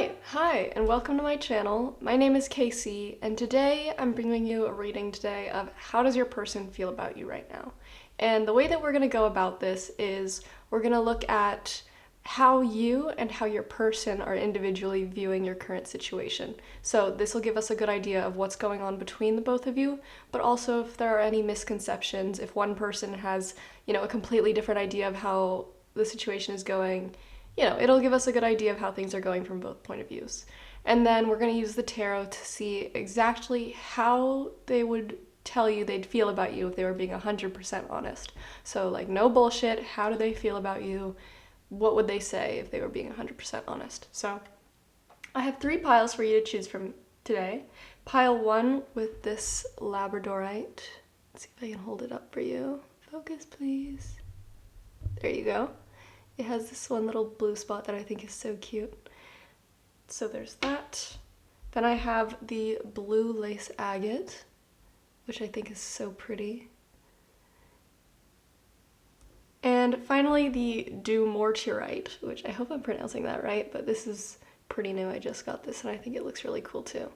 Alright, hi, and welcome to my channel. My name is Casey, and today I'm bringing you a reading today of how does your person feel about you right now? And the way that we're going to go about this is we're going to look at how you and how your person are individually viewing your current situation. So this will give us a good idea of what's going on between the both of you, but also if there are any misconceptions, if one person has, a completely different idea of how the situation is going, it'll give us a good idea of how things are going from both point of views. And then we're going to use the tarot to see exactly how they would tell you they'd feel about you if they were being 100% honest. So, like, no bullshit. How do they feel about you? What would they say if they were being 100% honest? So, I have 3 piles for you to choose from today. Pile 1 with this Labradorite. Let's see if I can hold it up for you. Focus, please. There you go. It has this one little blue spot that I think is so cute. So there's that. Then I have the blue lace agate, which I think is so pretty. And finally the Dumortierite, which I hope I'm pronouncing that right, but this is pretty new. I just got this and I think it looks really cool too.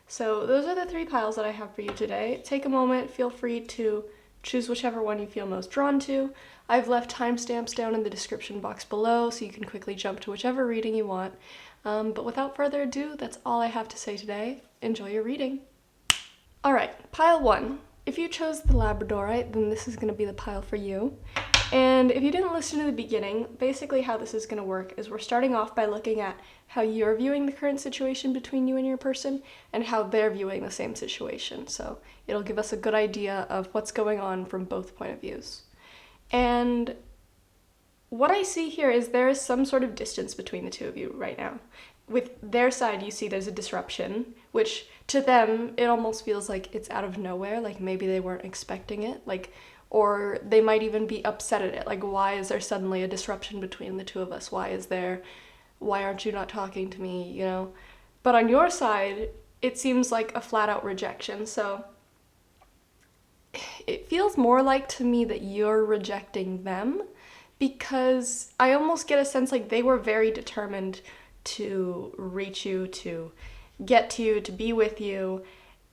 So those are the 3 piles that I have for you today. Take a moment, feel free to choose whichever one you feel most drawn to. I've left timestamps down in the description box below so you can quickly jump to whichever reading you want. But without further ado, that's all I have to say today. Enjoy your reading. Alright, pile 1. If you chose the Labradorite, then this is going to be the pile for you. And if you didn't listen to the beginning, basically how this is going to work is we're starting off by looking at how you're viewing the current situation between you and your person and how they're viewing the same situation. So it'll give us a good idea of what's going on from both point of views. And what I see here is there is some sort of distance between the two of you right now. With their side, you see there's a disruption, which to them, it almost feels like it's out of nowhere, like maybe they weren't expecting it, or they might even be upset at it, like why is there suddenly a disruption between the two of us? Why aren't you not talking to me, But on your side, it seems like a flat-out rejection, so it feels more like to me that you're rejecting them, because I almost get a sense like they were very determined to reach you, to get to you, to be with you,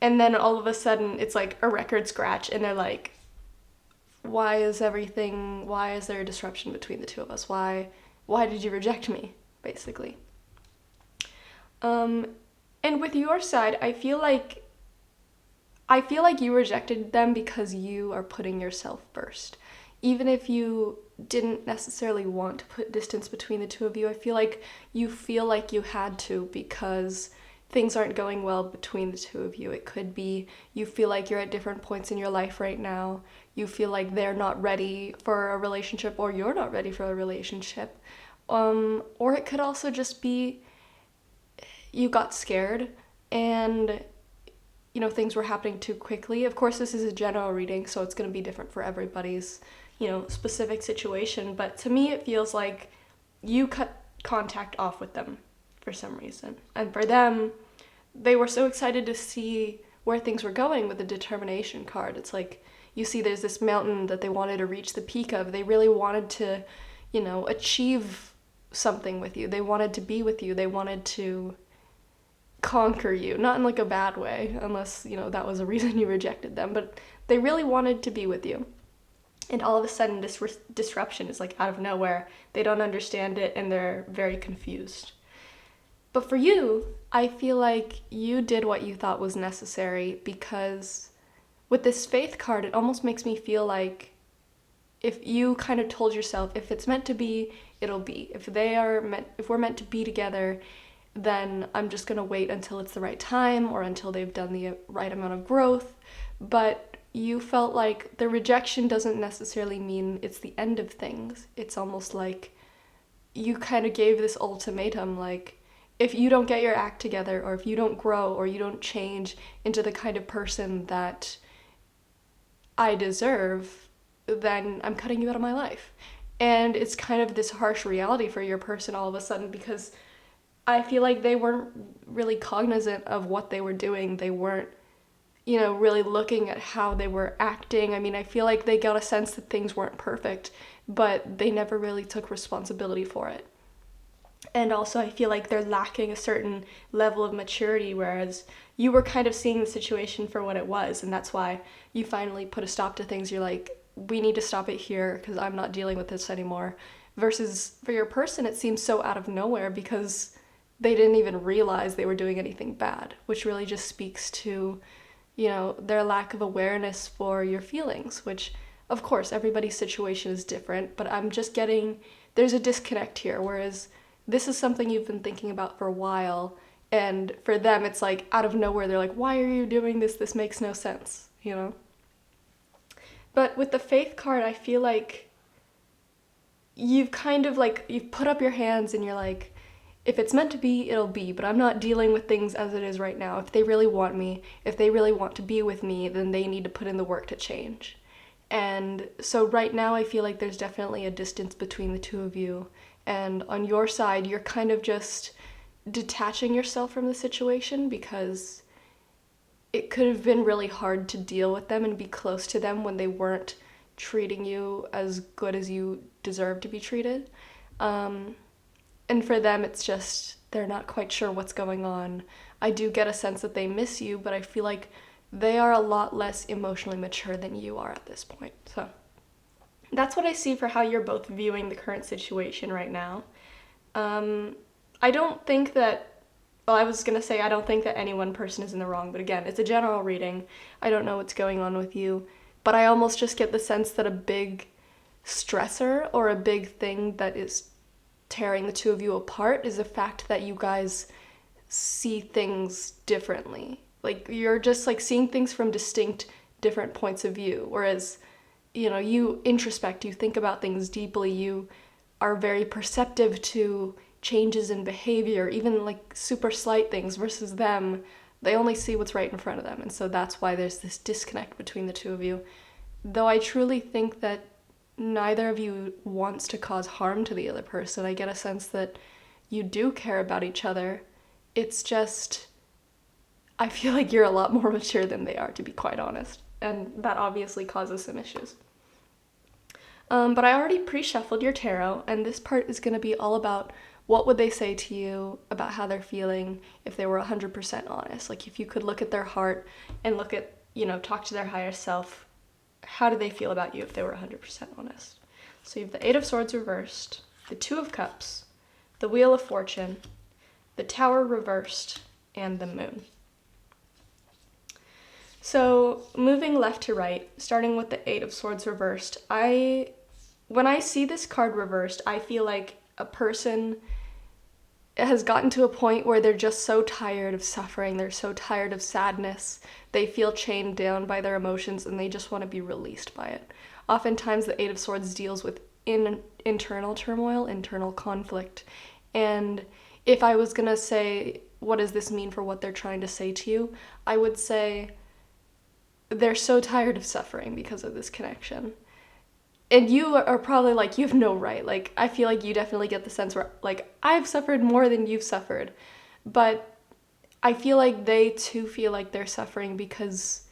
and then all of a sudden it's like a record scratch and they're like, why is there a disruption between the two of us? Why did you reject me, basically? And with your side, I feel like you rejected them because you are putting yourself first. Even if you didn't necessarily want to put distance between the two of you, I feel like you had to because things aren't going well between the two of you. It could be you feel like you're at different points in your life right now. You feel like they're not ready for a relationship or you're not ready for a relationship. Or it could also just be you got scared and things were happening too quickly. Of course, this is a general reading, so it's going to be different for everybody's, specific situation. But to me, it feels like you cut contact off with them for some reason. And for them, they were so excited to see where things were going with the determination card. It's like, you see there's this mountain that they wanted to reach the peak of. They really wanted to, achieve something with you. They wanted to be with you. They wanted to conquer you, not in like a bad way, unless, that was a reason you rejected them, but they really wanted to be with you. And all of a sudden this disruption is like out of nowhere. They don't understand it and they're very confused. But for you, I feel like you did what you thought was necessary, because with this faith card, it almost makes me feel like if you kind of told yourself, if it's meant to be, it'll be. If we're meant to be together, then I'm just gonna wait until it's the right time or until they've done the right amount of growth. But you felt like the rejection doesn't necessarily mean it's the end of things. It's almost like you kind of gave this ultimatum, like, if you don't get your act together, or if you don't grow, or you don't change into the kind of person that I deserve, then I'm cutting you out of my life. And it's kind of this harsh reality for your person all of a sudden, because I feel like they weren't really cognizant of what they were doing. They weren't, really looking at how they were acting. I mean, I feel like they got a sense that things weren't perfect, but they never really took responsibility for it. And also, I feel like they're lacking a certain level of maturity, whereas you were kind of seeing the situation for what it was, and that's why you finally put a stop to things. You're like, we need to stop it here because I'm not dealing with this anymore. Versus for your person, it seems so out of nowhere because they didn't even realize they were doing anything bad, which really just speaks to, their lack of awareness for your feelings, which, of course, everybody's situation is different, but I'm just getting, there's a disconnect here, whereas this is something you've been thinking about for a while, and for them, it's like out of nowhere, they're like, why are you doing this? This makes no sense, But with the Faith card, I feel like you've kind of like, you've put up your hands and you're like, if it's meant to be, it'll be, but I'm not dealing with things as it is right now. If they really want me, if they really want to be with me, then they need to put in the work to change. And so right now I feel like there's definitely a distance between the two of you. And on your side, you're kind of just detaching yourself from the situation because it could have been really hard to deal with them and be close to them when they weren't treating you as good as you deserve to be treated. And for them, it's just, they're not quite sure what's going on. I do get a sense that they miss you, but I feel like they are a lot less emotionally mature than you are at this point. So that's what I see for how you're both viewing the current situation right now. I don't think that, well, I was going to say I don't think that any one person is in the wrong, but again, it's a general reading. I don't know what's going on with you, but I almost just get the sense that a big stressor or a big thing that is tearing the two of you apart is the fact that you guys see things differently. Like, you're just like seeing things from distinct different points of view, whereas you introspect, you think about things deeply, you are very perceptive to changes in behavior, even like super slight things, versus them, they only see what's right in front of them. And so that's why there's this disconnect between the two of you. Though I truly think that neither of you wants to cause harm to the other person. I get a sense that you do care about each other. It's just, I feel like you're a lot more mature than they are, to be quite honest. And that obviously causes some issues. But I already pre-shuffled your tarot, and this part is going to be all about what would they say to you about how they're feeling if they were 100% honest. Like, if you could look at their heart and look at, talk to their higher self, how do they feel about you if they were 100% honest? So you have the Eight of Swords reversed, the Two of Cups, the Wheel of Fortune, the Tower reversed, and the Moon. So moving left to right, starting with the Eight of Swords reversed, when I see this card reversed, I feel like a person has gotten to a point where they're just so tired of suffering, they're so tired of sadness, they feel chained down by their emotions and they just want to be released by it. Oftentimes the Eight of Swords deals with internal turmoil, internal conflict, and if I was gonna say, what does this mean for what they're trying to say to you, I would say they're so tired of suffering because of this connection. And you are probably like, you have no right. Like, I feel like you definitely get the sense where, like, I've suffered more than you've suffered. But I feel like they too feel like they're suffering because,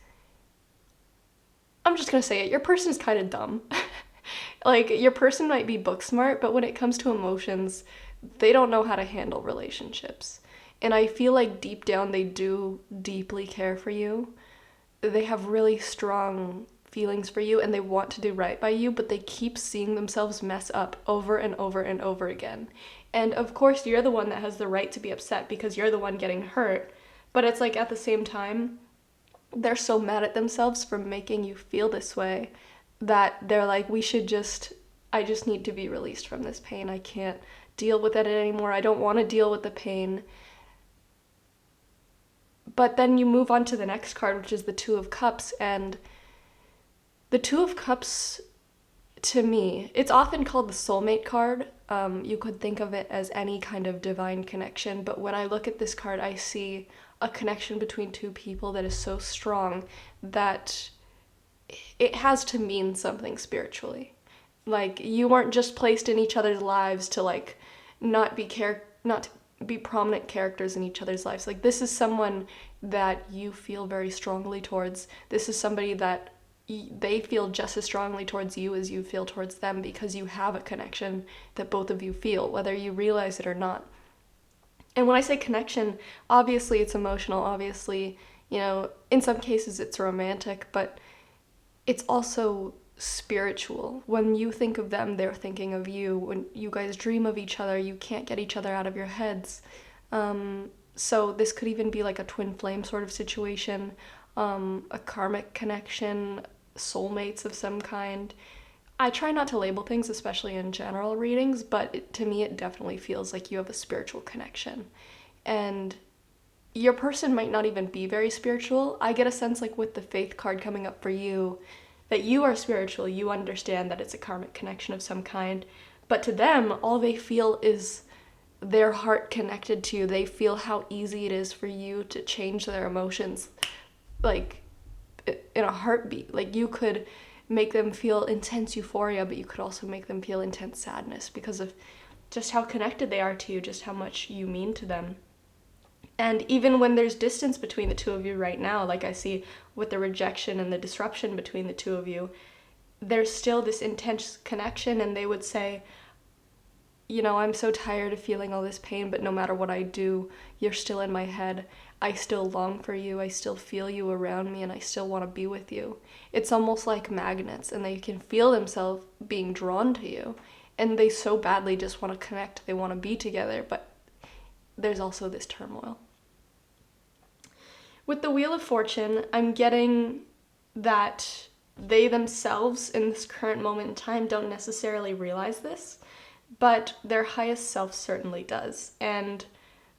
I'm just gonna say it, your person is kind of dumb. Like, your person might be book smart, but when it comes to emotions, they don't know how to handle relationships. And I feel like deep down they do deeply care for you. They have really strong feelings for you and they want to do right by you, but they keep seeing themselves mess up over and over and over again. And of course, you're the one that has the right to be upset because you're the one getting hurt. But it's like, at the same time, they're so mad at themselves for making you feel this way that they're like, I just need to be released from this pain. I can't deal with it anymore. I don't want to deal with the pain. But then you move on to the next card, which is the Two of Cups, and the Two of Cups, to me, it's often called the soulmate card. You could think of it as any kind of divine connection, but when I look at this card, I see a connection between two people that is so strong that it has to mean something spiritually. Like, you weren't just placed in each other's lives to, like, not be prominent characters in each other's lives. Like, this is someone that you feel very strongly towards. This is somebody that they feel just as strongly towards you as you feel towards them because you have a connection that both of you feel, whether you realize it or not. And when I say connection, obviously it's emotional, obviously, in some cases it's romantic, but it's also spiritual. When you think of them, they're thinking of you. When you guys dream of each other, you can't get each other out of your heads. So this could even be like a twin flame sort of situation, a karmic connection, soulmates of some kind. I try not to label things, especially in general readings, but to me it definitely feels like you have a spiritual connection. And your person might not even be very spiritual. I get a sense, like with the faith card coming up for you, that you are spiritual. You understand that it's a karmic connection of some kind. But to them, all they feel is their heart connected to you. They feel how easy it is for you to change their emotions, like in a heartbeat. Like you could make them feel intense euphoria, but you could also make them feel intense sadness because of just how connected they are to you, just how much you mean to them. And even when there's distance between the two of you right now, like I see with the rejection and the disruption between the two of you, there's still this intense connection, and they would say, I'm so tired of feeling all this pain, but no matter what I do, you're still in my head. I still long for you. I still feel you around me, and I still want to be with you. It's almost like magnets, and they can feel themselves being drawn to you. And they so badly just want to connect. They want to be together, but there's also this turmoil. With the Wheel of Fortune, I'm getting that they themselves in this current moment in time don't necessarily realize this, but their highest self certainly does. And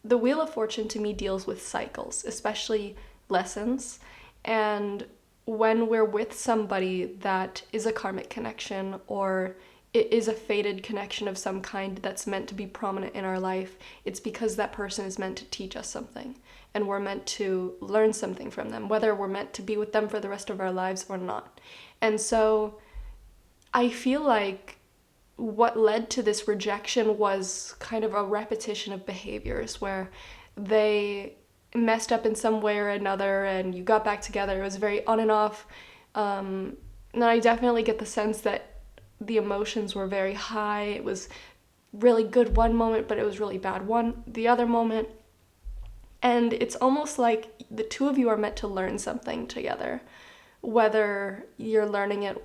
the Wheel of Fortune to me deals with cycles, especially lessons. And when we're with somebody that is a karmic connection, or it is a fated connection of some kind that's meant to be prominent in our life, it's because that person is meant to teach us something. And we're meant to learn something from them, whether we're meant to be with them for the rest of our lives or not. And so I feel like what led to this rejection was kind of a repetition of behaviors where they messed up in some way or another and you got back together. It was very on and off. And I definitely get the sense that the emotions were very high. It was really good one moment, but it was really bad the other moment. And it's almost like the two of you are meant to learn something together, whether you're learning it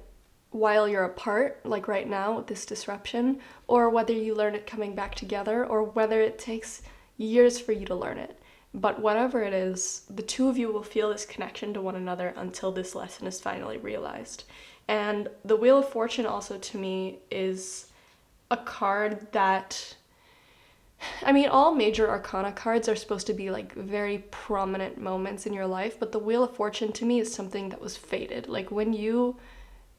while you're apart, like right now with this disruption, or whether you learn it coming back together, or whether it takes years for you to learn it. But whatever it is, the two of you will feel this connection to one another until this lesson is finally realized. And the Wheel of Fortune also to me is a card that, all major arcana cards are supposed to be like very prominent moments in your life, but the Wheel of Fortune to me is something that was fated. Like when you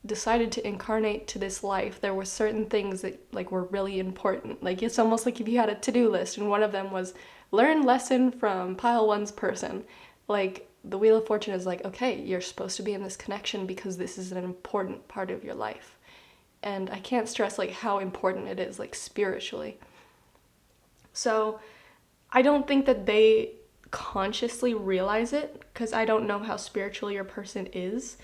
decided to incarnate to this life, there were certain things that like were really important. Like it's almost like if you had a to-do list and one of them was learn lesson from pile one's person. Like the Wheel of Fortune is like, okay, you're supposed to be in this connection because this is an important part of your life. And I can't stress like how important it is, like spiritually. So I don't think that they consciously realize it, because I don't know how spiritual your person is,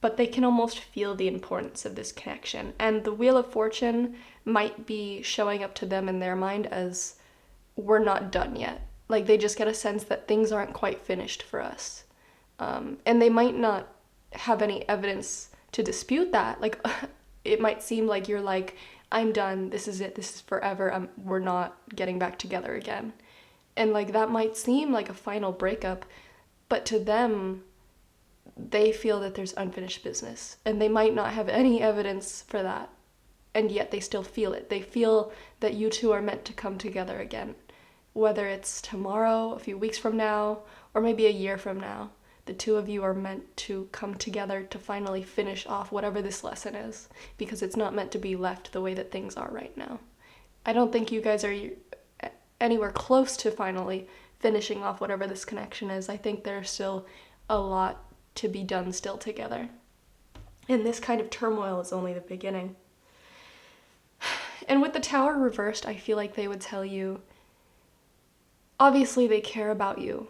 but they can almost feel the importance of this connection. And the Wheel of Fortune might be showing up to them in their mind as, we're not done yet. Like they just get a sense that things aren't quite finished for us. And they might not have any evidence to dispute that. Like it might seem like you're like, I'm done, this is it, this is forever, we're not getting back together again. And like that might seem like a final breakup, but to them, they feel that there's unfinished business, and they might not have any evidence for that, and yet they still feel it. They feel that you two are meant to come together again, whether it's tomorrow, a few weeks from now, or maybe a year from now. The two of you are meant to come together to finally finish off whatever this lesson is, because it's not meant to be left the way that things are right now. I don't think you guys are anywhere close to finally finishing off whatever this connection is. I think there's still a lot to be done still together. And this kind of turmoil is only the beginning. And with the Tower reversed, I feel like they would tell you, obviously they care about you,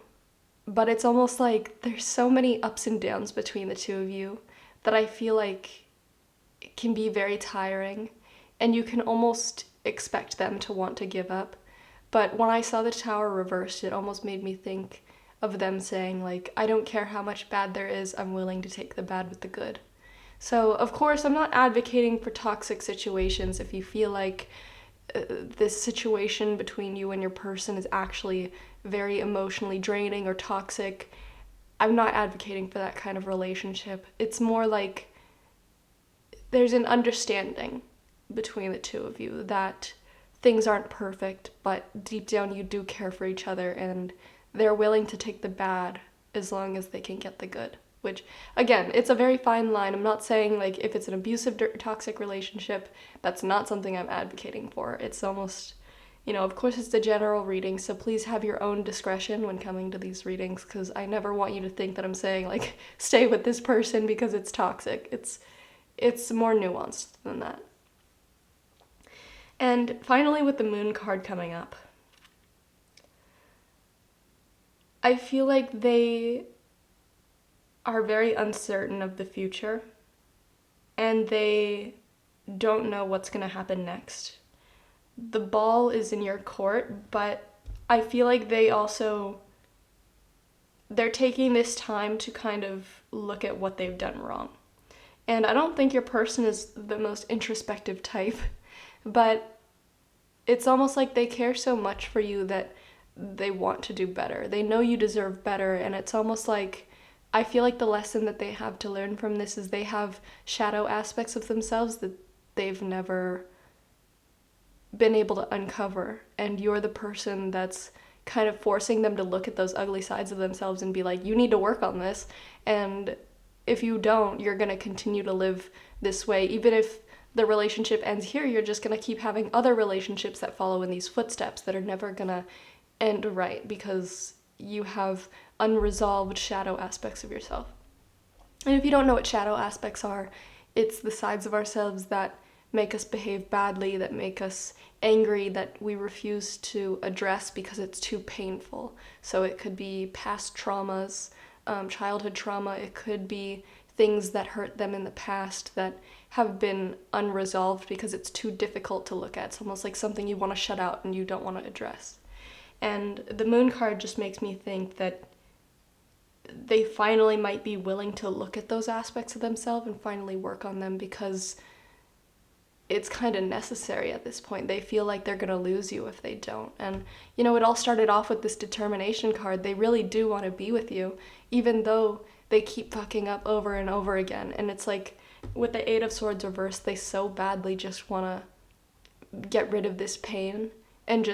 but it's almost like there's so many ups and downs between the two of you that I feel like it can be very tiring, and you can almost expect them to want to give up. But when I saw the Tower reversed, it almost made me think of them saying, like, I don't care how much bad there is, I'm willing to take the bad with the good. So, of course, I'm not advocating for toxic situations. If you feel like this situation between you and your person is actually very emotionally draining or toxic, I'm not advocating for that kind of relationship. It's more like there's an understanding between the two of you that things aren't perfect, but deep down you do care for each other and they're willing to take the bad as long as they can get the good. Which, again, it's a very fine line. I'm not saying, like, if it's an abusive, toxic relationship, that's not something I'm advocating for. It's almost, of course it's a general reading, so please have your own discretion when coming to these readings, because I never want you to think that I'm saying, like, stay with this person because it's toxic. It's more nuanced than that. And finally, with the Moon card coming up, I feel like they are very uncertain of the future, and they don't know what's going to happen next. The ball is in your court, but I feel like they're taking this time to kind of look at what they've done wrong. And I don't think your person is the most introspective type, but it's almost like they care so much for you that they want to do better. They know you deserve better, and it's almost like I feel like the lesson that they have to learn from this is they have shadow aspects of themselves that they've never been able to uncover, and you're the person that's kind of forcing them to look at those ugly sides of themselves and be like, you need to work on this, and if you don't, you're going to continue to live this way. Even if the relationship ends here, you're just going to keep having other relationships that follow in these footsteps that are never going to end right because you have unresolved shadow aspects of yourself. And if you don't know what shadow aspects are, it's the sides of ourselves that make us behave badly, that make us angry, that we refuse to address because it's too painful. So it could be past traumas, childhood trauma, it could be things that hurt them in the past that have been unresolved because it's too difficult to look at. It's almost like something you want to shut out and you don't want to address. And the Moon card just makes me think that they finally might be willing to look at those aspects of themselves and finally work on them because it's kind of necessary at this point. They feel like they're going to lose you if they don't. And, it all started off with this determination card. They really do want to be with you, even though they keep fucking up over and over again. And it's like, with the Eight of Swords reversed, they so badly just want to get rid of this pain and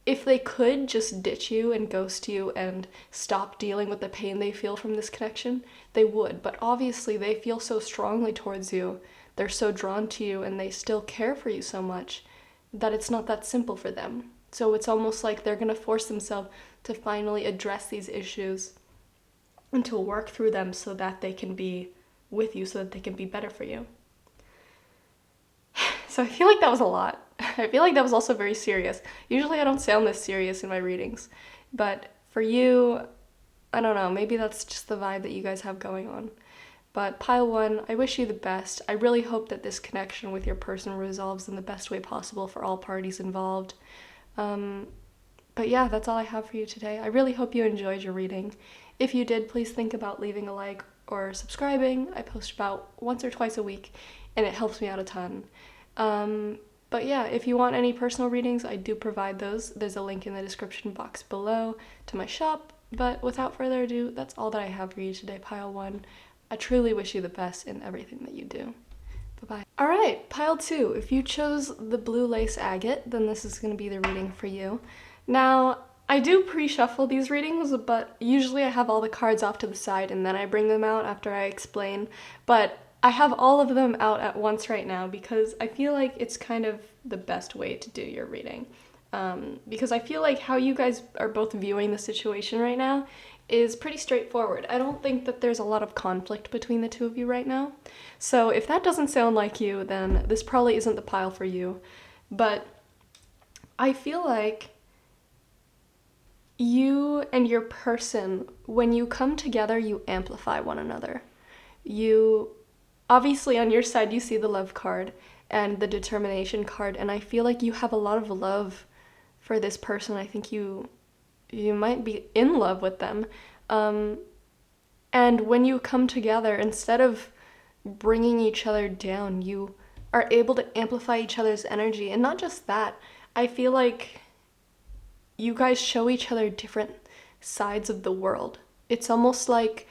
if they could just ditch you and ghost you and stop dealing with the pain they feel from this connection, they would. But obviously they feel so strongly towards you, they're so drawn to you, and they still care for you so much that it's not that simple for them. So it's almost like they're going to force themselves to finally address these issues and to work through them so that they can be with you, so that they can be better for you. So I feel like that was a lot. I feel like that was also very serious. Usually I don't sound this serious in my readings, but for you, I don't know, maybe that's just the vibe that you guys have going on. But pile one, I wish you the best. I really hope that this connection with your person resolves in the best way possible for all parties involved. But yeah, that's all I have for you today. I really hope you enjoyed your reading. If you did, please think about leaving a like or subscribing. I post about once or twice a week, and it helps me out a ton. But yeah, if you want any personal readings, I do provide those. There's a link in the description box below to my shop. But without further ado, that's all that I have for you today, pile one. I truly wish you the best in everything that you do. Bye-bye. Alright, pile two. If you chose the blue lace agate, then this is going to be the reading for you. Now, I do pre-shuffle these readings, but usually I have all the cards off to the side and then I bring them out after I explain. But I have all of them out at once right now because I feel like it's kind of the best way to do your reading. Because I feel like how you guys are both viewing the situation right now is pretty straightforward. I don't think that there's a lot of conflict between the two of you right now. So if that doesn't sound like you, then this probably isn't the pile for you. But I feel like you and your person, when you come together, you amplify one another. Obviously, on your side, you see the love card and the determination card, and I feel like you have a lot of love for this person. I think you might be in love with them. And when you come together, instead of bringing each other down, you are able to amplify each other's energy. And not just that, I feel like you guys show each other different sides of the world. It's almost like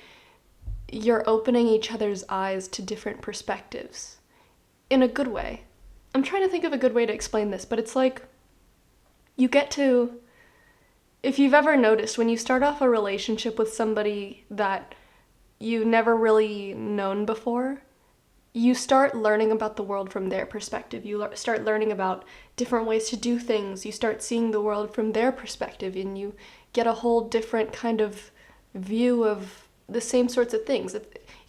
you're opening each other's eyes to different perspectives in a good way. I'm trying to think of a good way to explain this, but it's like you get to, if you've ever noticed, when you start off a relationship with somebody that you've never really known before, you start learning about the world from their perspective. You start learning about different ways to do things. You start seeing the world from their perspective, and you get a whole different kind of view of the same sorts of things.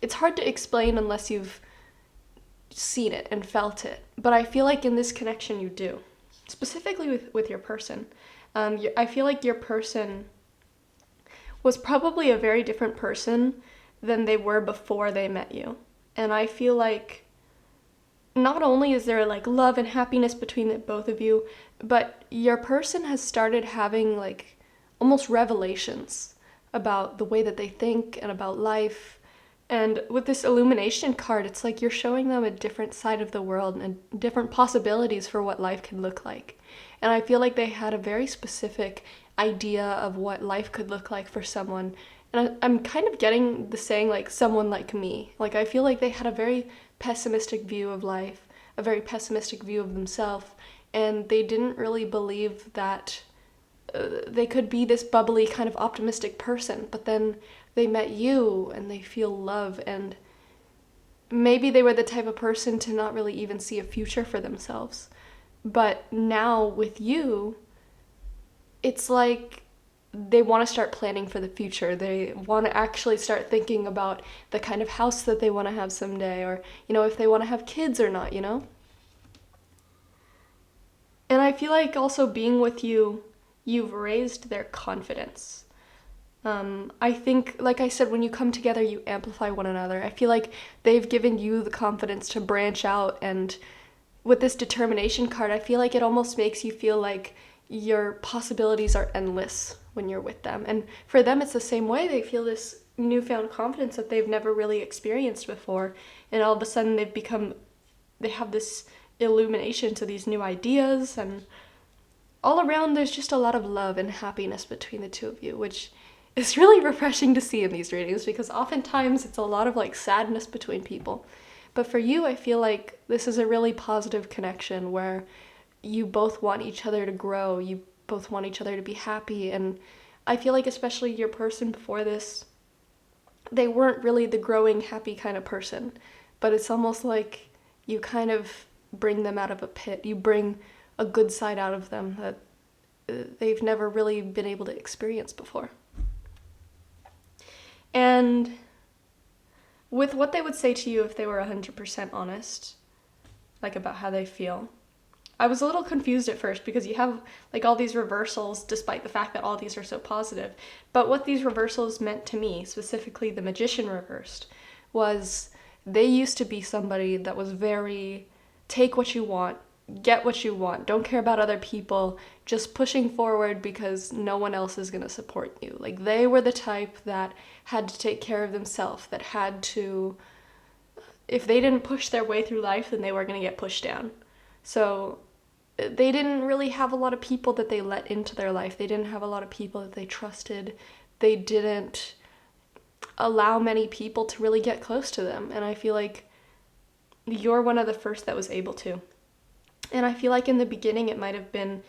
It's hard to explain unless you've seen it and felt it. But I feel like in this connection you do. Specifically with your person. I feel like your person was probably a very different person than they were before they met you. And I feel like not only is there like love and happiness between the both of you, but your person has started having like almost revelations about the way that they think and about life. And with this illumination card, it's like you're showing them a different side of the world and different possibilities for what life can look like. And I feel like they had a very specific idea of what life could look like for someone. And I'm kind of getting the saying like someone like me. Like I feel like they had a very pessimistic view of life, a very pessimistic view of themselves, and they didn't really believe that they could be this bubbly kind of optimistic person. But then they met you and they feel love, and maybe they were the type of person to not really even see a future for themselves. But now with you, it's like they want to start planning for the future. They want to actually start thinking about the kind of house that they want to have someday, or, you know, if they want to have kids or not, you know? And I feel like also being with you, you've raised their confidence. I think, like I said, when you come together, you amplify one another. I feel like they've given you the confidence to branch out, and with this determination card, I feel like it almost makes you feel like your possibilities are endless when you're with them. And for them, it's the same way. They feel this newfound confidence that they've never really experienced before. And all of a sudden they have this illumination to these new ideas. And all around, there's just a lot of love and happiness between the two of you, which is really refreshing to see in these readings, because oftentimes it's a lot of like sadness between people. But for you, I feel like this is a really positive connection where you both want each other to grow, you both want each other to be happy. And I feel like especially your person before this, they weren't really the growing, happy kind of person. But it's almost like you kind of bring them out of a pit. You bring a good side out of them that they've never really been able to experience before. And with what they would say to you if they were 100% honest, like about how they feel, I was a little confused at first because you have like all these reversals despite the fact that all these are so positive. But what these reversals meant to me, specifically the Magician reversed, was they used to be somebody that was very take what you want, get what you want, don't care about other people, just pushing forward because no one else is going to support you. Like they were the type that had to take care of themselves, that had to, if they didn't push their way through life, then they were going to get pushed down. So they didn't really have a lot of people that they let into their life. They didn't have a lot of people that they trusted. They didn't allow many people to really get close to them. And I feel like you're one of the first that was able to. And I feel like in the beginning it might have been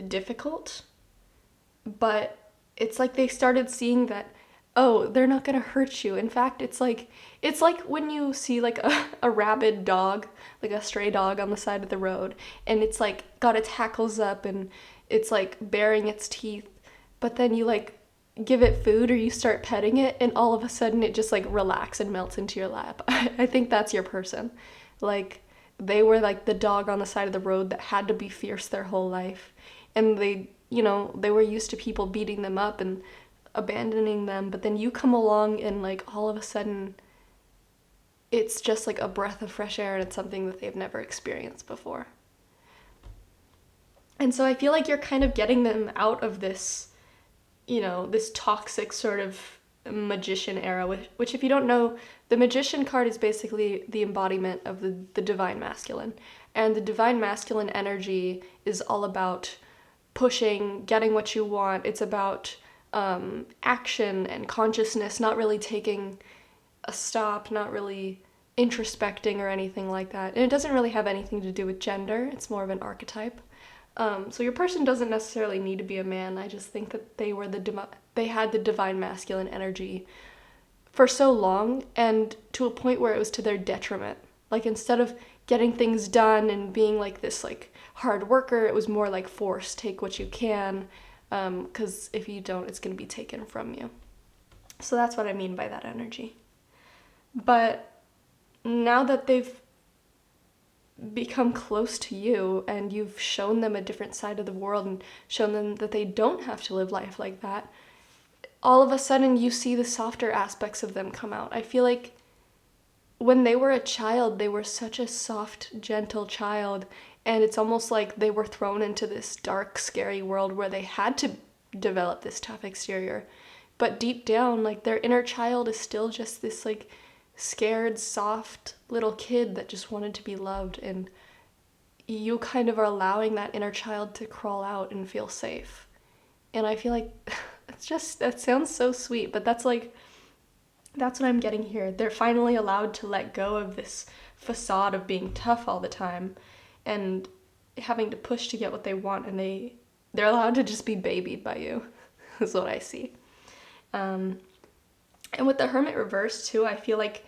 difficult, but it's like they started seeing that, oh, they're not gonna hurt you. In fact, it's like when you see like a rabid dog, like a stray dog on the side of the road, and it's like got its hackles up and it's like baring its teeth, but then you like give it food or you start petting it, and all of a sudden it just like relaxes and melts into your lap. I think that's your person. Like they were like the dog on the side of the road that had to be fierce their whole life, and they, you know, they were used to people beating them up and abandoning them, but then you come along and like all of a sudden it's just like a breath of fresh air, and it's something that they've never experienced before. And so I feel like you're kind of getting them out of this, this toxic sort of magician era, which if you don't know, the magician card is basically the embodiment of the divine masculine. And the divine masculine energy is all about pushing, getting what you want. It's about action and consciousness, not really taking a stop, not really introspecting or anything like that. And it doesn't really have anything to do with gender, it's more of an archetype. So your person doesn't necessarily need to be a man. I just think that they had the divine masculine energy for so long, and to a point where it was to their detriment. Like, instead of getting things done and being like this like hard worker, it was more like force, take what you can, because if you don't, it's going to be taken from you. So that's what I mean by that energy. But now that they've become close to you and you've shown them a different side of the world and shown them that they don't have to live life like that, all of a sudden you see the softer aspects of them come out. I feel like when they were a child, they were such a soft, gentle child, and it's almost like they were thrown into this dark, scary world where they had to develop this tough exterior. But deep down, like, their inner child is still just this like scared, soft little kid that just wanted to be loved, and you kind of are allowing that inner child to crawl out and feel safe. And I feel like that sounds so sweet, but that's what I'm getting here. They're finally allowed to let go of this facade of being tough all the time and having to push to get what they want, and they're allowed to just be babied by you, is what I see. And with the Hermit reversed too, I feel like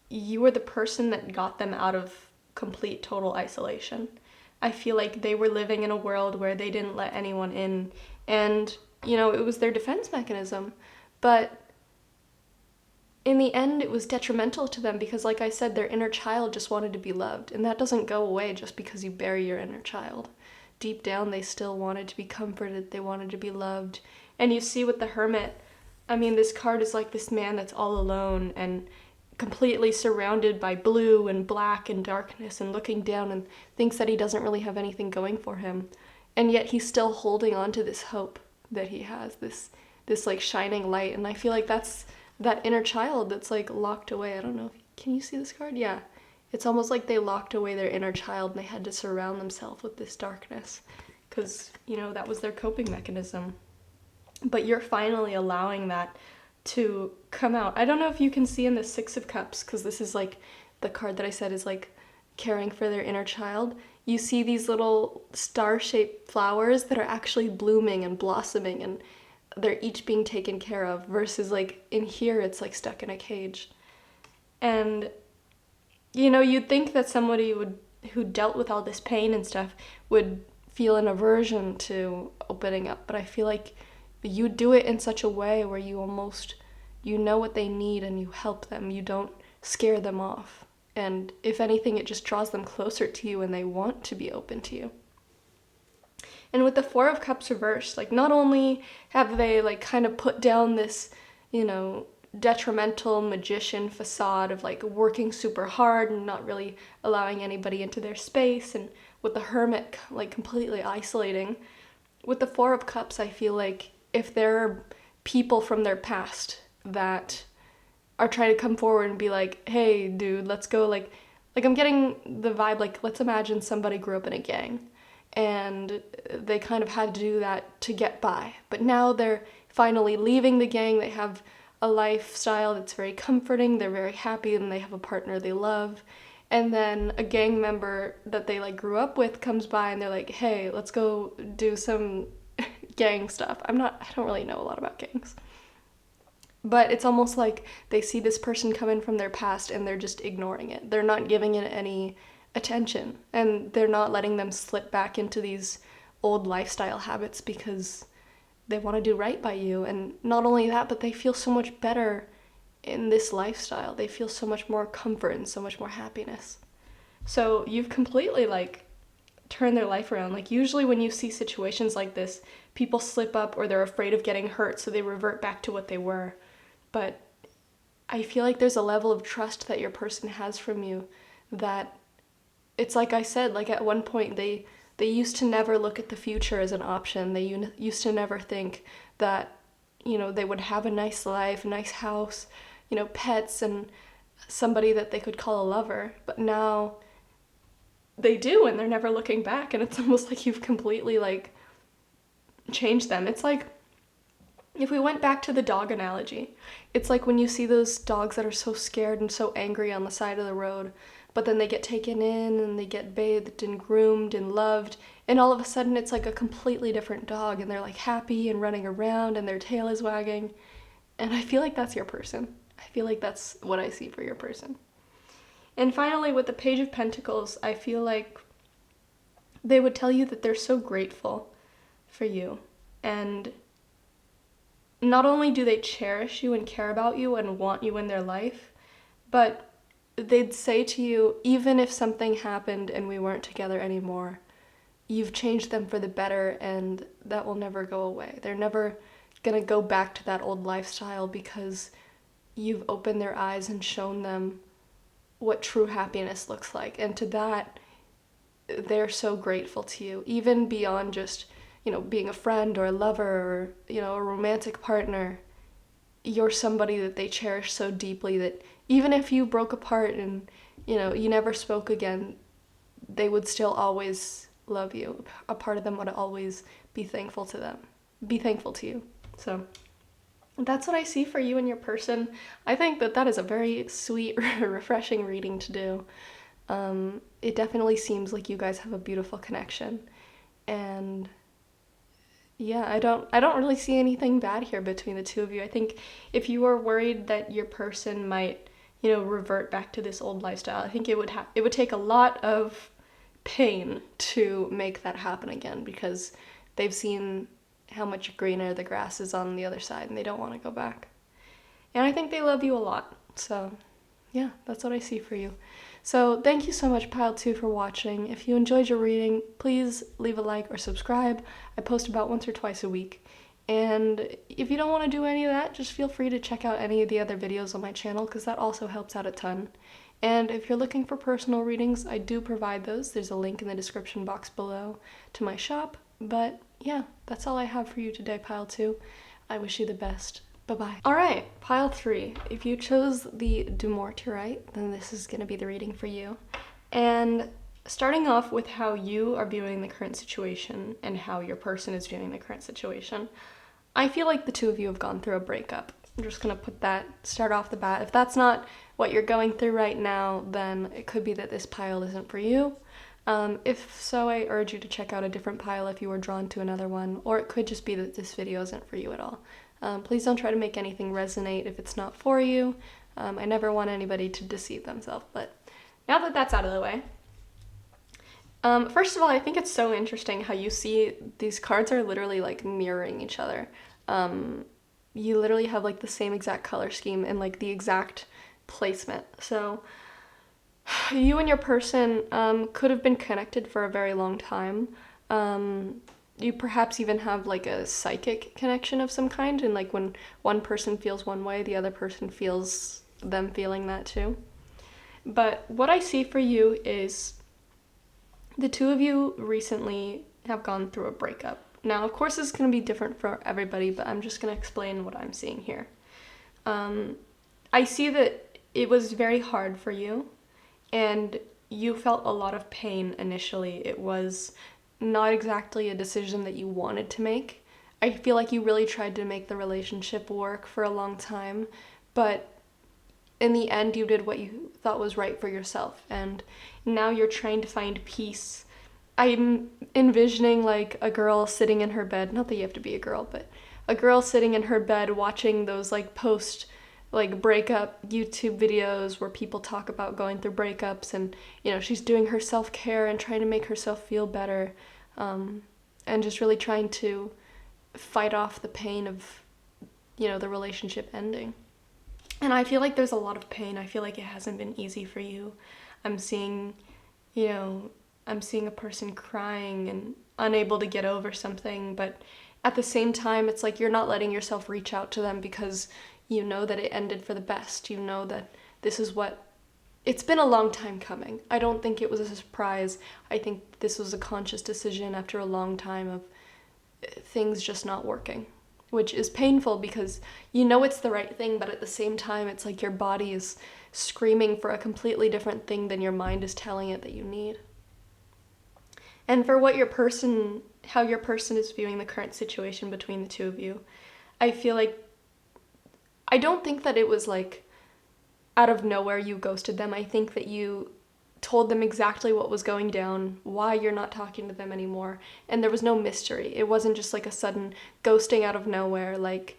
you were the person that got them out of complete, total isolation. I feel like they were living in a world where they didn't let anyone in, and, it was their defense mechanism. But in the end, it was detrimental to them because, like I said, their inner child just wanted to be loved, and that doesn't go away just because you bury your inner child. Deep down, they still wanted to be comforted, they wanted to be loved. And you see with the Hermit, I mean, this card is like this man that's all alone and completely surrounded by blue and black and darkness, and looking down and thinks that he doesn't really have anything going for him. And yet he's still holding on to this hope that he has, this like shining light. And I feel like that's that inner child that's like locked away. I don't know, can you see this card? Yeah. It's almost like they locked away their inner child and they had to surround themselves with this darkness because, that was their coping mechanism. But you're finally allowing that to come out. I don't know if you can see in the Six of Cups, because this is like the card that I said is like caring for their inner child. You see these little star-shaped flowers that are actually blooming and blossoming, and they're each being taken care of, versus like in here it's like stuck in a cage. And you'd think that somebody who dealt with all this pain and stuff would feel an aversion to opening up, but I feel like you do it in such a way where you know what they need and you help them. You don't scare them off. And if anything, it just draws them closer to you and they want to be open to you. And with the Four of Cups reversed, like, not only have they like kind of put down this, detrimental magician facade of like working super hard and not really allowing anybody into their space, and with the Hermit like completely isolating, with the Four of Cups, I feel like if there are people from their past that are trying to come forward and be like, hey dude, let's go, like I'm getting the vibe, like, let's imagine somebody grew up in a gang and they kind of had to do that to get by, but now they're finally leaving the gang, they have a lifestyle that's very comforting, they're very happy, and they have a partner they love, and then a gang member that they like grew up with comes by and they're like, hey, let's go do some gang stuff. I don't really know a lot about gangs. But it's almost like they see this person come in from their past and they're just ignoring it. They're not giving it any attention, and they're not letting them slip back into these old lifestyle habits because they want to do right by you. And not only that, but they feel so much better in this lifestyle. They feel so much more comfort and so much more happiness. So you've completely like turned their life around. Like, usually when you see situations like this, people slip up or they're afraid of getting hurt, so they revert back to what they were. But I feel like there's a level of trust that your person has from you that it's like I said, like at one point they They used to never look at the future as an option. They used to never think that, they would have a nice life, a nice house, pets, and somebody that they could call a lover. But now they do, and they're never looking back, and it's almost like you've completely, like, changed them. It's like, if we went back to the dog analogy, it's like when you see those dogs that are so scared and so angry on the side of the road, but then they get taken in and they get bathed and groomed and loved, and all of a sudden it's like a completely different dog, and they're like happy and running around and their tail is wagging. And I feel like that's your person. I feel like that's what I see for your person. And finally, with the Page of Pentacles, I feel like they would tell you that they're so grateful for you. And not only do they cherish you and care about you and want you in their life, but they'd say to you, even if something happened and we weren't together anymore, you've changed them for the better, and that will never go away. They're never gonna go back to that old lifestyle because you've opened their eyes and shown them what true happiness looks like. And to that, they're so grateful to you, even beyond just, being a friend or a lover or, a romantic partner. You're somebody that they cherish so deeply that even if you broke apart and, you never spoke again, they would still always love you. A part of them would always be thankful to you. So that's what I see for you and your person. I think that is a very sweet, refreshing reading to do. It definitely seems like you guys have a beautiful connection. And yeah, I don't really see anything bad here between the two of you. I think if you are worried that your person might, revert back to this old lifestyle, I think it would take a lot of pain to make that happen again, because they've seen how much greener the grass is on the other side and they don't want to go back. And I think they love you a lot. So yeah, that's what I see for you. So thank you so much, Pile 2, for watching. If you enjoyed your reading, please leave a like or subscribe. I post about once or twice a week. And if you don't want to do any of that, just feel free to check out any of the other videos on my channel, because that also helps out a ton. And if you're looking for personal readings, I do provide those. There's a link in the description box below to my shop. But yeah, that's all I have for you today, Pile 2. I wish you the best. Bye-bye. Alright, Pile 3. If you chose the Dumortierite, then this is going to be the reading for you. And starting off with how you are viewing the current situation and how your person is viewing the current situation, I feel like the two of you have gone through a breakup. I'm just going to start off the bat. If that's not what you're going through right now, then it could be that this pile isn't for you. If so, I urge you to check out a different pile if you were drawn to another one, or it could just be that this video isn't for you at all. Please don't try to make anything resonate if it's not for you. I never want anybody to deceive themselves, but now that that's out of the way, first of all, I think it's so interesting how you see these cards are literally like mirroring each other. You literally have like the same exact color scheme and like the exact placement. So you and your person could have been connected for a very long time. You perhaps even have like a psychic connection of some kind, and like when one person feels one way, the other person feels them feeling that too. But what I see for you is the two of you recently have gone through a breakup. Now, of course, this is going to be different for everybody, but I'm just going to explain what I'm seeing here. I see that it was very hard for you, and you felt a lot of pain initially. It was not exactly a decision that you wanted to make. I feel like you really tried to make the relationship work for a long time, but in the end you did what you thought was right for yourself, and now you're trying to find peace. I'm envisioning like a girl sitting in her bed, not that you have to be a girl, but a girl sitting in her bed watching those like breakup YouTube videos where people talk about going through breakups, and she's doing her self-care and trying to make herself feel better, and just really trying to fight off the pain of the relationship ending. And I feel like there's a lot of pain. I feel like it hasn't been easy for you. I'm seeing a person crying and unable to get over something, but at the same time it's like you're not letting yourself reach out to them because you know that it ended for the best. You know that this is what it's been a long time coming. I don't think it was a surprise. I think this was a conscious decision after a long time of things just not working, which is painful because you know it's the right thing, but at the same time, it's like your body is screaming for a completely different thing than your mind is telling it that you need. And for how your person is viewing the current situation between the two of you, I feel like, I don't think that it was like out of nowhere you ghosted them. I think that you told them exactly what was going down, why you're not talking to them anymore, and there was no mystery. It wasn't just like a sudden ghosting out of nowhere. Like,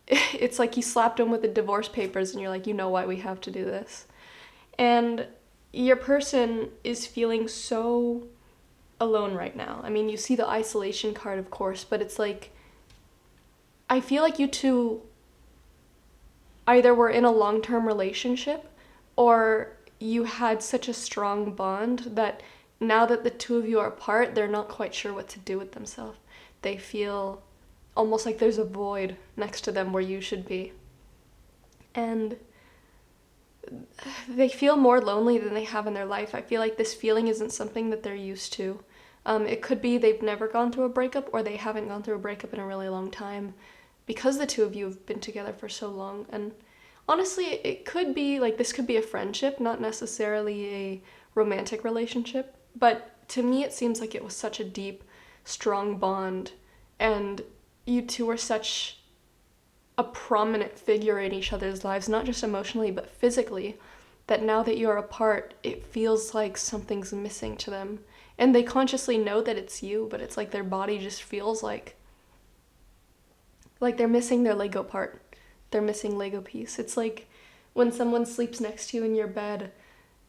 it's like you slapped them with the divorce papers and you're like, you know why we have to do this. And your person is feeling so alone right now. I mean, you see the isolation card, of course, but it's like, I feel like you two either were in a long-term relationship or you had such a strong bond that now that the two of you are apart, they're not quite sure what to do with themselves. They feel almost like there's a void next to them where you should be. And they feel more lonely than they have in their life. I feel like this feeling isn't something that they're used to. It could be they've never gone through a breakup or they haven't gone through a breakup in a really long time because the two of you have been together for so long. And honestly, it could be like this could be a friendship, not necessarily a romantic relationship. But to me, it seems like it was such a deep, strong bond. And you two are such a prominent figure in each other's lives, not just emotionally, but physically, that now that you're apart, it feels like something's missing to them. And they consciously know that it's you, but it's like their body just feels like they're missing their Lego part. They're missing Lego piece. It's like when someone sleeps next to you in your bed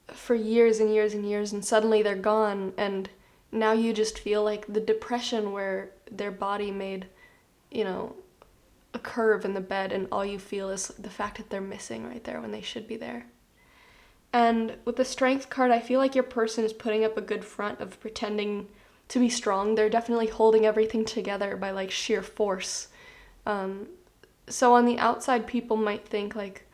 for years and years and years and suddenly they're gone and now you just feel like the depression where their body made, a curve in the bed and all you feel is the fact that they're missing right there when they should be there. And with the Strength card, I feel like your person is putting up a good front of pretending to be strong. They're definitely holding everything together by like sheer force. So on the outside, people might think like,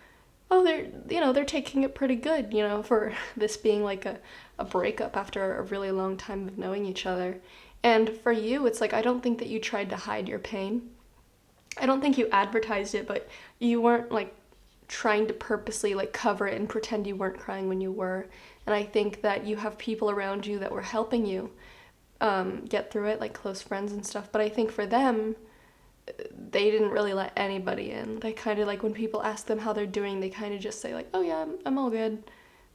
oh, they're taking it pretty good, for this being like a breakup after a really long time of knowing each other. And for you, it's like, I don't think that you tried to hide your pain. I don't think you advertised it, but you weren't like trying to purposely like cover it and pretend you weren't crying when you were. And I think that you have people around you that were helping you get through it, like close friends and stuff. But I think for them, they didn't really let anybody in. They kind of like when people ask them how they're doing, they kind of just say like, oh yeah, I'm all good.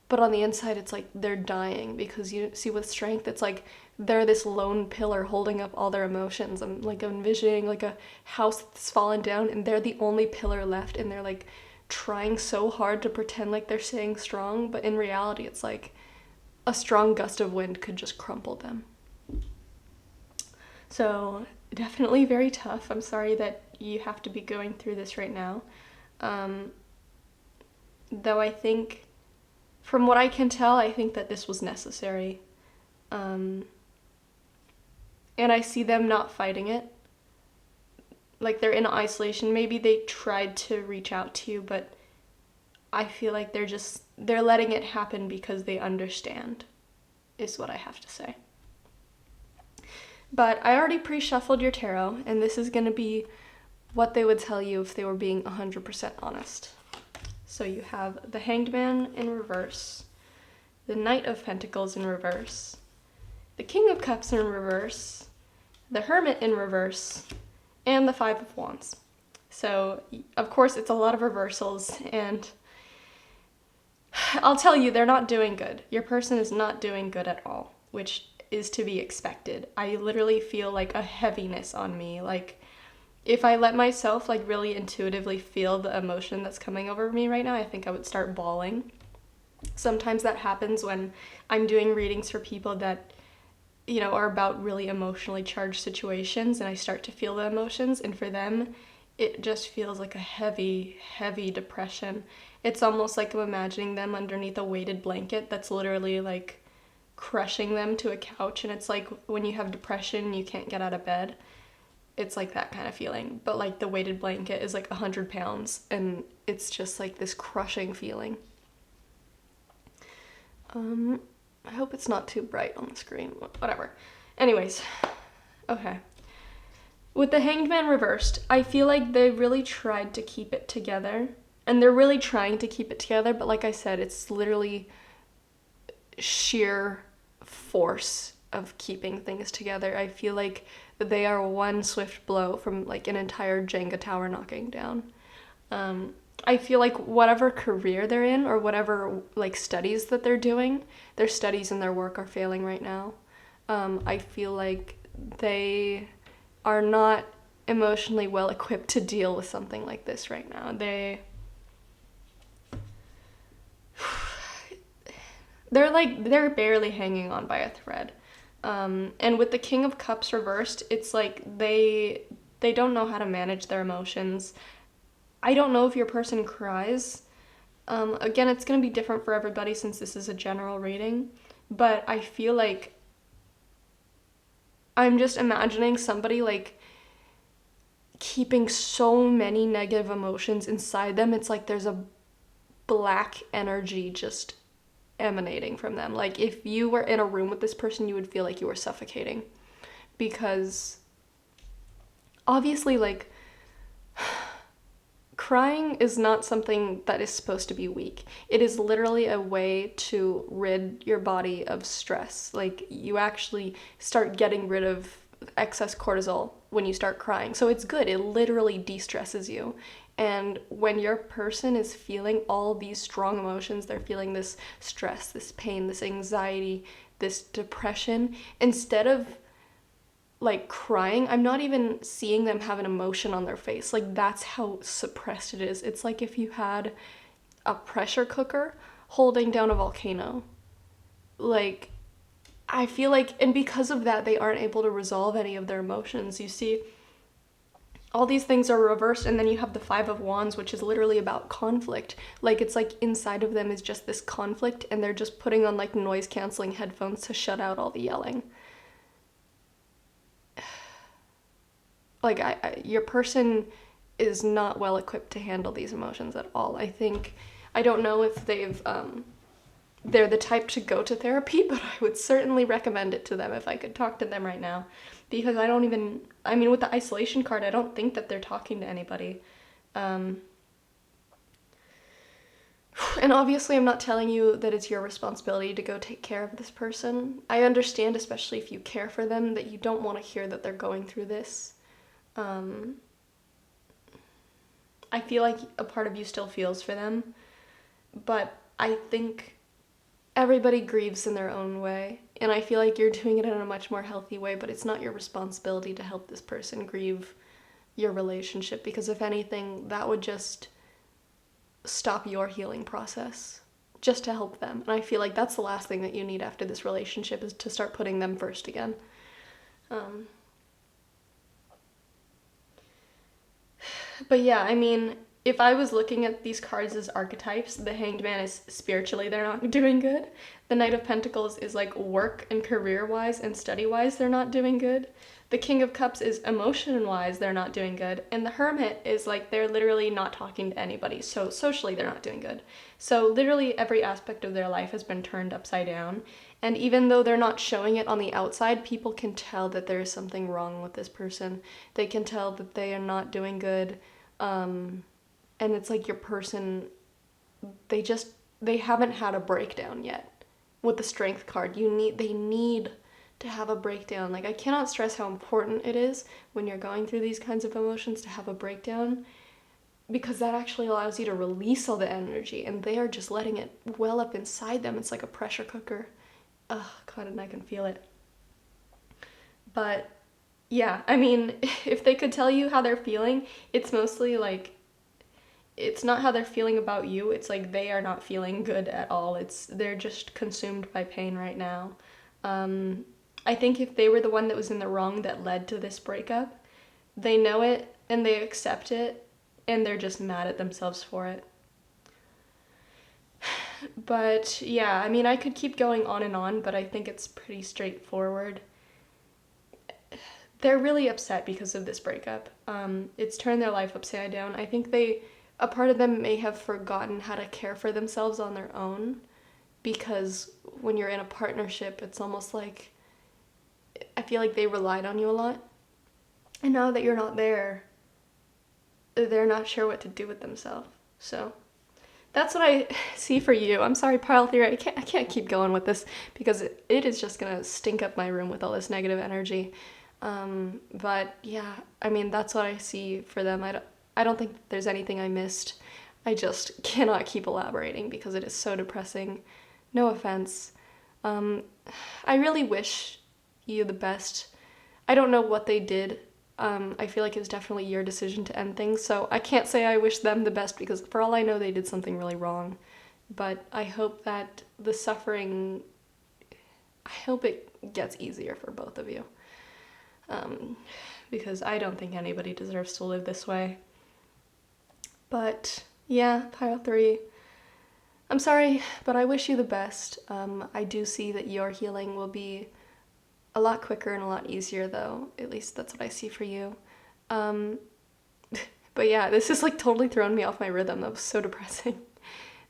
But on the inside, it's like they're dying because you see with Strength, it's like they're this lone pillar holding up all their emotions. I'm like envisioning like a house that's fallen down and they're the only pillar left and they're like trying so hard to pretend like they're staying strong, but in reality, it's like a strong gust of wind could just crumple them. So definitely very tough. I'm sorry that you have to be going through this right now. Though I think, from what I can tell, I think that this was necessary. And I see them not fighting it. Like they're in isolation. Maybe they tried to reach out to you, but I feel like they're letting it happen because they understand, is what I have to say. But I already pre-shuffled your tarot, and this is going to be what they would tell you if they were being 100% honest. So you have the Hanged Man in reverse, the Knight of Pentacles in reverse, the King of Cups in reverse, the Hermit in reverse, and the Five of Wands. So, of course, it's a lot of reversals, and I'll tell you, they're not doing good. Your person is not doing good at all, which is to be expected. I literally feel like a heaviness on me. Like, if I let myself like really intuitively feel the emotion that's coming over me right now, I think I would start bawling. Sometimes that happens when I'm doing readings for people that, are about really emotionally charged situations, and I start to feel the emotions, and for them, it just feels like a heavy, heavy depression. It's almost like I'm imagining them underneath a weighted blanket that's literally like crushing them to a couch, and it's like when you have depression and you can't get out of bed. It's like that kind of feeling, but like the weighted blanket is like 100 pounds and it's just like this crushing feeling. I hope it's not too bright on the screen. Whatever. Anyways, okay. With the Hanged Man reversed, I feel like they really tried to keep it together. And they're really trying to keep it together, but like I said, it's literally sheer force of keeping things together. I feel like they are one swift blow from like an entire Jenga tower knocking down. I feel like whatever career they're in or whatever like studies that they're doing, their studies and their work are failing right now. I feel like they are not emotionally well equipped to deal with something like this right now. They're barely hanging on by a thread. And with the King of Cups reversed, it's like they don't know how to manage their emotions. I don't know if your person cries. Again, it's going to be different for everybody since this is a general reading, but I feel like I'm just imagining somebody like keeping so many negative emotions inside them. It's like there's a black energy just emanating from them. Like if you were in a room with this person, you would feel like you were suffocating, because obviously like crying is not something that is supposed to be weak. It is literally a way to rid your body of stress. Like you actually start getting rid of excess cortisol when you start crying. So it's good. It literally de-stresses you. And when your person is feeling all these strong emotions, they're feeling this stress, this pain, this anxiety, this depression, instead of like crying, I'm not even seeing them have an emotion on their face. Like that's how suppressed it is. It's like if you had a pressure cooker holding down a volcano. Like I feel like, and because of that, they aren't able to resolve any of their emotions. You see, all these things are reversed, and then you have the Five of Wands, which is literally about conflict. Like it's like inside of them is just this conflict, and they're just putting on like noise canceling headphones to shut out all the yelling. Like your person is not well equipped to handle these emotions at all. I don't know if they're the type to go to therapy, but I would certainly recommend it to them if I could talk to them right now, because with the isolation card, I don't think that they're talking to anybody. And obviously I'm not telling you that it's your responsibility to go take care of this person. I understand, especially if you care for them, that you don't want to hear that they're going through this. I feel like a part of you still feels for them, but I think everybody grieves in their own way, and I feel like you're doing it in a much more healthy way, but it's not your responsibility to help this person grieve your relationship, because if anything, that would just stop your healing process just to help them. And I feel like that's the last thing that you need after this relationship, is to start putting them first again. But yeah, if I was looking at these cards as archetypes, the Hanged Man is spiritually they're not doing good. The Knight of Pentacles is like work and career-wise and study-wise they're not doing good. The King of Cups is emotion-wise they're not doing good. And the Hermit is like they're literally not talking to anybody, so socially they're not doing good. So literally every aspect of their life has been turned upside down. And even though they're not showing it on the outside, people can tell that there is something wrong with this person. They can tell that they are not doing good. And it's like your person, they haven't had a breakdown yet. With the Strength card, they need to have a breakdown. Like, I cannot stress how important it is when you're going through these kinds of emotions to have a breakdown, because that actually allows you to release all the energy, and they are just letting it well up inside them. It's like a pressure cooker. Oh God, and I can feel it. But yeah, if they could tell you how they're feeling, it's mostly like, it's not how they're feeling about you. It's like they are not feeling good at all. They're just consumed by pain right now. I think if they were the one that was in the wrong that led to this breakup, they know it and they accept it, and they're just mad at themselves for it. But yeah, I could keep going on and on, but I think it's pretty straightforward. They're really upset because of this breakup. It's turned their life upside down. I think a part of them may have forgotten how to care for themselves on their own. because when you're in a partnership, it's almost like I feel like they relied on you a lot. And now that you're not there, they're not sure what to do with themselves. So that's what I see for you. I'm sorry, pile theory. I can't keep going with this because it is just gonna stink up my room with all this negative energy. But yeah, I mean, that's what I see for them. I don't think there's anything I missed. I just cannot keep elaborating because it is so depressing. No offense. I really wish you the best. I don't know what they did. I feel like it was definitely your decision to end things, so I can't say I wish them the best because for all I know they did something really wrong. But I hope that the suffering, I hope it gets easier for both of you. Because I don't think anybody deserves to live this way. But yeah, Pile 3, I'm sorry, but I wish you the best. I do see that your healing will be a lot quicker and a lot easier, though. At least that's what I see for you. But yeah, this is like totally throwing me off my rhythm. That was so depressing.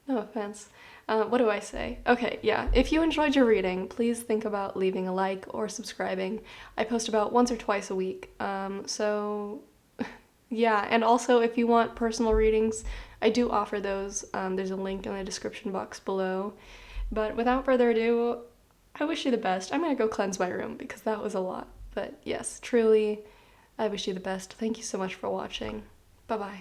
No offense. What do I say? Okay, yeah. If you enjoyed your reading, please think about leaving a like or subscribing. I post about once or twice a week. So yeah, and also if you want personal readings, I do offer those. There's a link in the description box below. But without further ado, I wish you the best. I'm gonna go cleanse my room because that was a lot. But yes, truly, I wish you the best. Thank you so much for watching. Bye-bye.